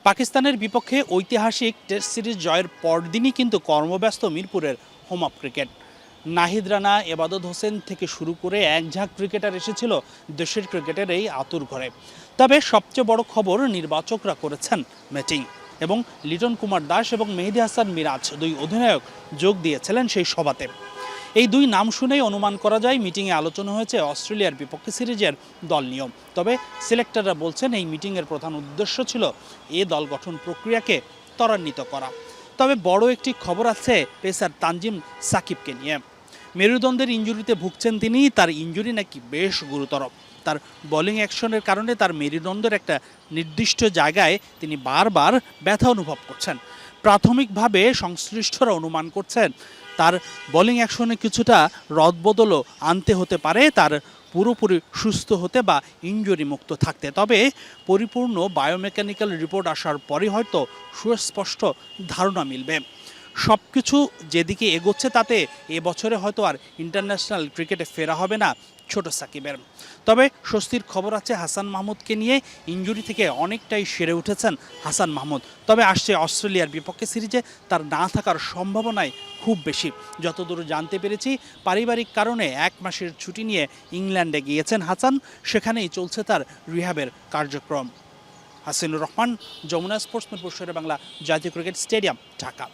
পাকিস্তানের বিপক্ষে ঐতিহাসিক টেস্ট সিরিজ জয়ের পরদিনই কিন্তু কর্মব্যস্ত মিরপুরের home of cricket. Nahid Rana, এবাদত হোসেন থেকে শুরু করে একঝাঁক ক্রিকেটার এসেছিল দেশের ক্রিকেটের এই আতুর ঘরে। তবে সবচেয়ে বড় খবর, নির্বাচকরা করেছেন মিটিং এবং লিটন কুমার দাস এবং মেহেদী হাসান মিরাজ দুই অধিনায়ক যোগ দিয়েছিলেন সেই সভাতে। এই দুই নাম শুনেই অনুমান করা যায় মিটিংয়ে আলোচনা হয়েছে অস্ট্রেলিয়ার বিপক্ষে সিরিজের দল নিয়ম। তবে সিলেক্টররা বলছেন এই মিটিংয়ের প্রধান উদ্দেশ্য ছিল এ দল গঠন প্রক্রিয়াকে ত্বরান্বিত করা। তবে বড় একটি খবর আছে পেসার তানজিম সাকিবকে নিয়ে। মেরুদণ্ডের ইনজুরিতে ভুগছেন তিনি। তার ইনজুরি নাকি বেশ গুরুতর। তার বোলিং অ্যাকশনের কারণে তার মেরুদণ্ডের একটা নির্দিষ্ট জায়গায় তিনি বারবার ব্যথা অনুভব করছেন। প্রাথমিকভাবে সংশ্লিষ্টরা অনুমান করছেন তার বোলিং অ্যাকশনে কিছুটা রদবদলও আনতে হতে পারে তার পুরোপুরি সুস্থ হতে বা ইনজুরি মুক্ত থাকতে। তবে পরিপূর্ণ বায়োমেকানিক্যাল রিপোর্ট আসার পরই হয়তো সুস্পষ্ট ধারণা মিলবে। সব কিছু যেদিকে এগোচ্ছে তাতে এবছরে হয়তো আর ইন্টারন্যাশনাল ক্রিকেটে ফেরা হবে না ছোট সাকিবের। তবে স্বস্তির খবর আছে হাসান মাহমুদকে নিয়ে। ইনজুরি থেকে অনেকটাই সেরে উঠেছেন হাসান মাহমুদ। তবে আসছে অস্ট্রেলিয়ার বিপক্ষে সিরিজে তার না থাকার সম্ভাবনাই খুব বেশি। যতদূর জানতে পেরেছি, পারিবারিক কারণে 1 মাসের ছুটি নিয়ে ইংল্যান্ডে গিয়েছেন হাসান। সেখানেই চলছে তার রিহ্যাবের কার্যক্রম। হাসিনুর রহমান, যমুনা স্পোর্টস, মিরপুর শেরে বাংলা জাতীয় ক্রিকেট স্টেডিয়াম, ঢাকা।